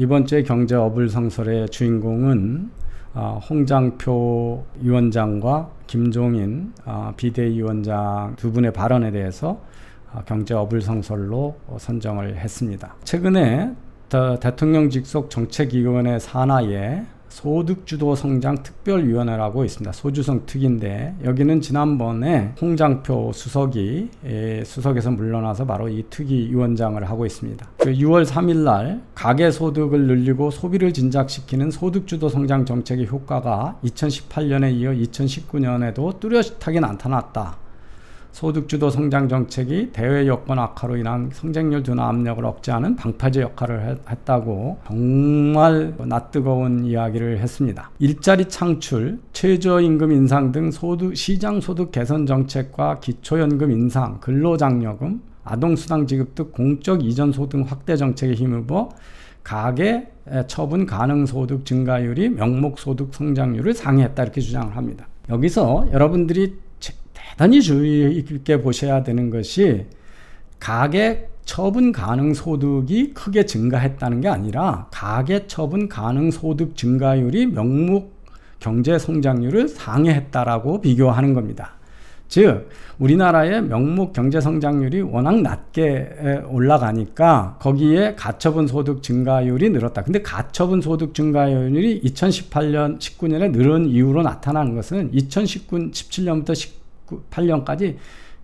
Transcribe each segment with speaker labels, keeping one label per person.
Speaker 1: 이번 주의 경제 어불성설의 주인공은 홍장표 위원장과 김종인 비대위원장 두 분의 발언에 대해서 경제 어불성설로 선정을 했습니다. 최근에 대통령 직속 정책위원회 산하에 소득주도 성장 특별위원회라고 있습니다. 소주성 특인데 여기는 지난번에 홍장표 수석이 수석에서 물러나서 바로 이 특위위원장을 하고 있습니다. 6월 3일 날 가계소득을 늘리고 소비를 진작시키는 소득주도 성장 정책의 효과가 2018년에 이어 2019년에도 뚜렷하게 나타났다. 소득주도 성장 정책이 대외 여건 악화로 인한 성장률 둔화 압력을 억제하는 방파제 역할을 했다고 정말 낯뜨거운 이야기를 했습니다. 일자리 창출, 최저임금 인상 등 시장소득 개선 정책과 기초연금 인상, 근로장려금, 아동수당 지급 등 공적 이전 소득 확대 정책에 힘입어 가계 처분 가능 소득 증가율이 명목 소득 성장률을 상회했다 이렇게 주장을 합니다. 여기서 여러분들이 대단히 주의 있게 보셔야 되는 것이 가계 처분 가능 소득이 크게 증가했다는 게 아니라 가계 처분 가능 소득 증가율이 명목 경제 성장률을 상회했다라고 비교하는 겁니다. 즉 우리나라의 명목 경제 성장률이 워낙 낮게 올라가니까 거기에 가처분 소득 증가율이 늘었다. 근데 가처분 소득 증가율이 2018년 19년에 늘은 이유로 나타나는 것은 2017년부터 18년까지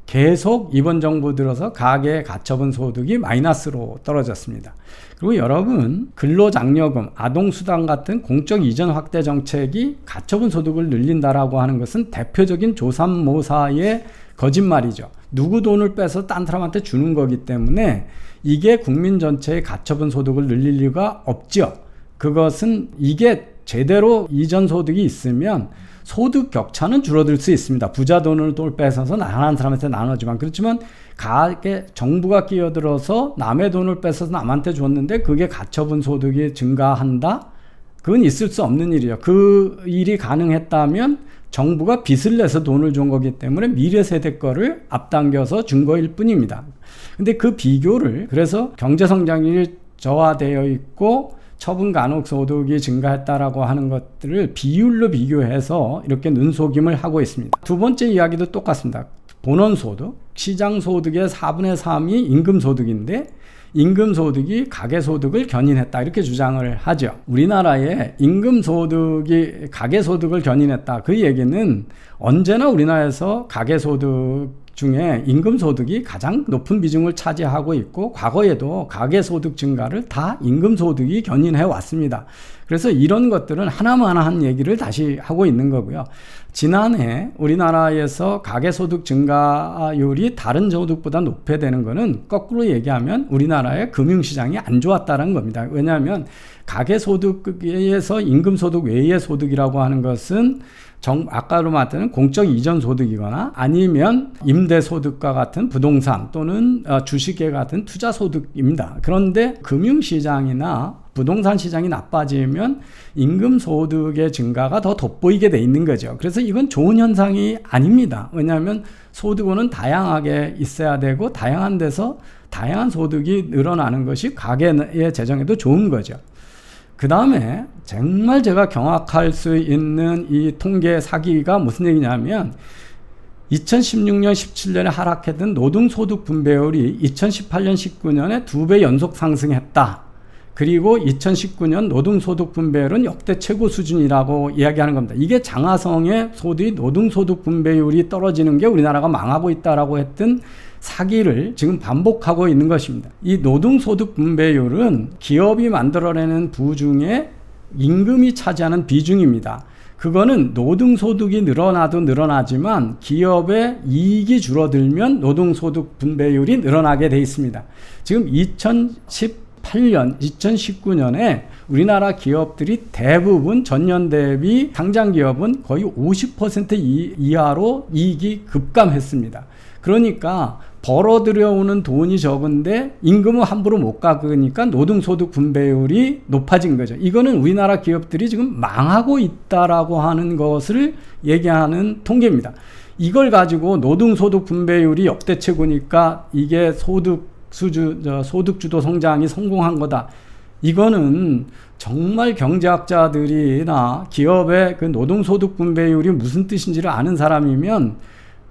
Speaker 1: 계속 이번 정부 들어서 가계 가처분 소득이 마이너스로 떨어졌습니다. 그리고 여러분 근로장려금, 아동수당 같은 공적 이전 확대 정책이 가처분 소득을 늘린다라고 하는 것은 대표적인 조삼모사의 거짓말이죠. 누구 돈을 빼서 딴 사람한테 주는 거기 때문에 이게 국민 전체의 가처분 소득을 늘릴 이유가 없죠. 그것은 이게 제대로 이전 소득이 있으면 소득 격차는 줄어들 수 있습니다. 부자 돈을 뺏어서 나가는 사람한테 나눠주면. 그렇지만 정부가 끼어들어서 남의 돈을 뺏어서 남한테 줬는데 그게 가처분 소득이 증가한다? 그건 있을 수 없는 일이에요. 그 일이 가능했다면 정부가 빚을 내서 돈을 준 거기 때문에 미래 세대 거를 앞당겨서 준 거일 뿐입니다. 근데 그 비교를 그래서 경제 성장률이 저하되어 있고 처분 가능 소득이 증가했다라고 하는 것들을 비율로 비교해서 이렇게 눈속임을 하고 있습니다. 두 번째 이야기도 똑같습니다. 본원소득, 시장소득의 4분의 3이 임금소득인데 임금소득이 가계소득을 견인했다 이렇게 주장을 하죠. 우리나라의 임금소득이 가계소득을 견인했다. 그 얘기는 언제나 우리나라에서 가계소득 중에 임금소득이 가장 높은 비중을 차지하고 있고 과거에도 가계소득 증가를 다 임금소득이 견인해 왔습니다. 그래서 이런 것들은 하나만한 얘기를 다시 하고 있는 거고요. 지난해 우리나라에서 가계소득 증가율이 다른 소득보다 높게 되는 것은 거꾸로 얘기하면 우리나라의 금융시장이 안 좋았다는 겁니다. 왜냐하면 가계소득에서 임금소득 외의 소득이라고 하는 것은 아까로 말하는 공적 이전 소득이거나 아니면 임대소득과 같은 부동산 또는 주식에 같은 투자소득입니다. 그런데 금융시장이나 부동산 시장이 나빠지면 임금소득의 증가가 더 돋보이게 돼 있는 거죠. 그래서 이건 좋은 현상이 아닙니다. 왜냐하면 소득원은 다양하게 있어야 되고 다양한 데서 다양한 소득이 늘어나는 것이 가계의 재정에도 좋은 거죠. 그 다음에 정말 제가 경악할 수 있는 이 통계 사기가 무슨 얘기냐면 2016년 17년에 하락했던 노동소득 분배율이 2018년 19년에 2배 연속 상승했다. 그리고 2019년 노동소득 분배율은 역대 최고 수준이라고 이야기하는 겁니다. 이게 장하성의 노동소득 분배율이 떨어지는 게 우리나라가 망하고 있다라고 했던 사기를 지금 반복하고 있는 것입니다. 이 노동소득 분배율은 기업이 만들어내는 부 중에 임금이 차지하는 비중입니다. 그거는 노동소득이 늘어나도 늘어나지만 기업의 이익이 줄어들면 노동소득 분배율이 늘어나게 돼 있습니다. 지금 2019년에 우리나라 기업들이 대부분 전년 대비 상장 기업은 거의 50% 이하로 이익이 급감했습니다. 그러니까 벌어들여오는 돈이 적은데 임금은 함부로 못 깎으니까 노동소득 분배율이 높아진 거죠. 이거는 우리나라 기업들이 지금 망하고 있다라고 하는 것을 얘기하는 통계입니다. 이걸 가지고 노동소득 분배율이 역대 최고니까 이게 소득주도 성장이 성공한 거다. 이거는 정말 경제학자들이나 기업의 그 노동소득 분배율이 무슨 뜻인지를 아는 사람이면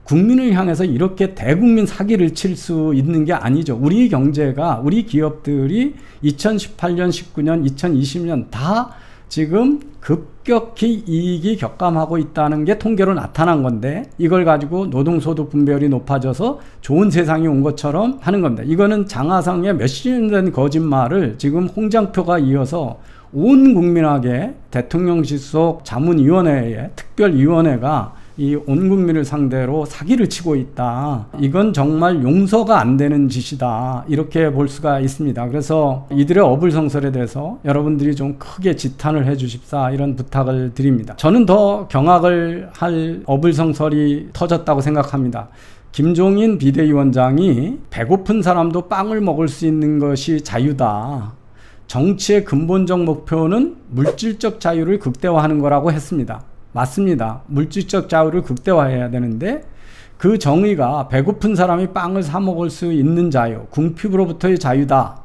Speaker 1: 국민을 향해서 이렇게 대국민 사기를 칠 수 있는 게 아니죠. 우리 경제가, 우리 기업들이 2018년, 19년, 2020년 다 지금 급격히 이익이 격감하고 있다는 게 통계로 나타난 건데, 이걸 가지고 노동소득 분배율이 높아져서 좋은 세상이 온 것처럼 하는 겁니다. 이거는 장하상의 몇십 년 된 거짓말을 지금 홍장표가 이어서 온 국민에게 대통령실 속 자문위원회에 특별위원회가 이 온 국민을 상대로 사기를 치고 있다. 이건 정말 용서가 안 되는 짓이다. 이렇게 볼 수가 있습니다. 그래서 이들의 어불성설에 대해서 여러분들이 좀 크게 지탄을 해 주십사, 이런 부탁을 드립니다. 저는 더 경악을 할 어불성설이 터졌다고 생각합니다. 김종인 비대위원장이 배고픈 사람도 빵을 먹을 수 있는 것이 자유다. 정치의 근본적 목표는 물질적 자유를 극대화하는 거라고 했습니다. 맞습니다. 물질적 자유를 극대화해야 되는데, 그 정의가 배고픈 사람이 빵을 사 먹을 수 있는 자유, 궁핍으로부터의 자유다.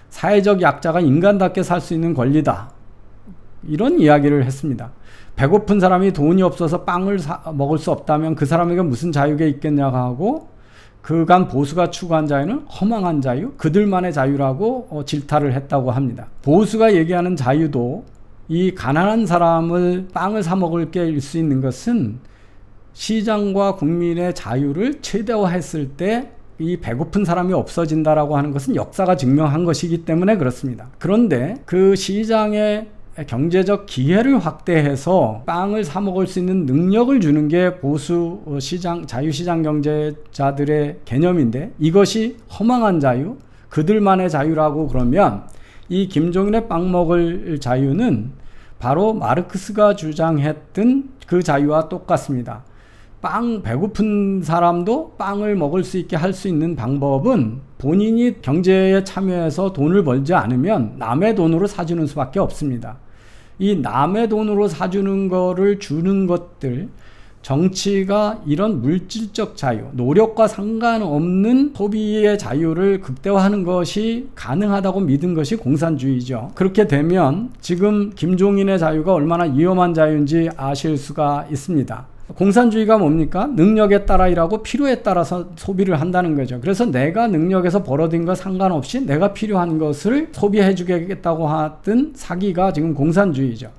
Speaker 1: 사회적 약자가 인간답게 살 수 있는 권리다. 이런 이야기를 했습니다. 배고픈 사람이 돈이 없어서 빵을 먹을 수 없다면 그 사람에게 무슨 자유가 있겠냐고 하고, 그간 보수가 추구한 자유는 허망한 자유, 그들만의 자유라고 질타를 했다고 합니다. 보수가 얘기하는 자유도 이 가난한 사람을 빵을 사 먹을 게 일 수 있는 것은 시장과 국민의 자유를 최대화했을 때 이 배고픈 사람이 없어진다라고 하는 것은 역사가 증명한 것이기 때문에 그렇습니다. 그런데 그 시장의 경제적 기회를 확대해서 빵을 사 먹을 수 있는 능력을 주는 게 보수 시장, 자유시장 경제자들의 개념인데, 이것이 허망한 자유, 그들만의 자유라고 그러면 이 김종인의 빵 먹을 자유는 바로 마르크스가 주장했던 그 자유와 똑같습니다. 배고픈 사람도 빵을 먹을 수 있게 할 수 있는 방법은 본인이 경제에 참여해서 돈을 벌지 않으면 남의 돈으로 사주는 수밖에 없습니다. 이 남의 돈으로 사주는 거를 주는 것들, 정치가 이런 물질적 자유, 노력과 상관없는 소비의 자유를 극대화하는 것이 가능하다고 믿은 것이 공산주의죠. 그렇게 되면 지금 김종인의 자유가 얼마나 위험한 자유인지 아실 수가 있습니다. 공산주의가 뭡니까? 능력에 따라 일하고 필요에 따라서 소비를 한다는 거죠. 그래서 내가 능력에서 벌어진 것 상관없이 내가 필요한 것을 소비해 주겠다고 하던 사기가 지금 공산주의죠.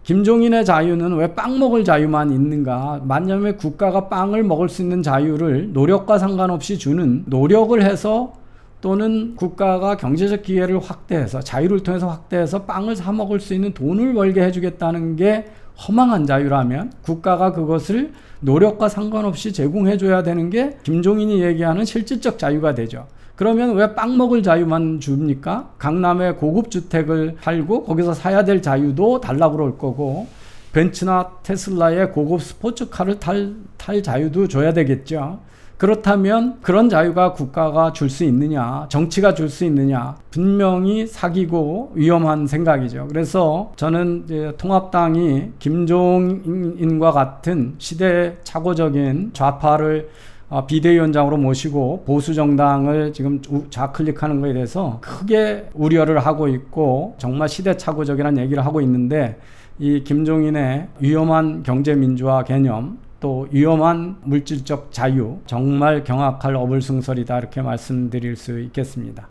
Speaker 1: 김종인의 자유는 왜 빵 먹을 자유만 있는가? 만약에 국가가 빵을 먹을 수 있는 자유를 노력과 상관없이 주는, 노력을 해서 또는 국가가 경제적 기회를 확대해서, 자유를 통해서 확대해서 빵을 사 먹을 수 있는 돈을 벌게 해주겠다는 게 허망한 자유라면, 국가가 그것을 노력과 상관없이 제공해 줘야 되는 게 김종인이 얘기하는 실질적 자유가 되죠. 그러면 왜 빵 먹을 자유만 줍니까? 강남에 고급 주택을 팔고 거기서 사야 될 자유도 달라고 그럴 거고, 벤츠나 테슬라의 고급 스포츠카를 탈 자유도 줘야 되겠죠. 그렇다면 그런 자유가 국가가 줄 수 있느냐, 정치가 줄 수 있느냐, 분명히 사기고 위험한 생각이죠. 그래서 저는 이제 통합당이 김종인과 같은 시대착오적인 좌파를 비대위원장으로 모시고 보수 정당을 지금 좌클릭하는 것에 대해서 크게 우려를 하고 있고, 정말 시대착오적이라는 얘기를 하고 있는데, 이 김종인의 위험한 경제민주화 개념, 또 위험한 물질적 자유, 정말 경악할 어불성설이다, 이렇게 말씀드릴 수 있겠습니다.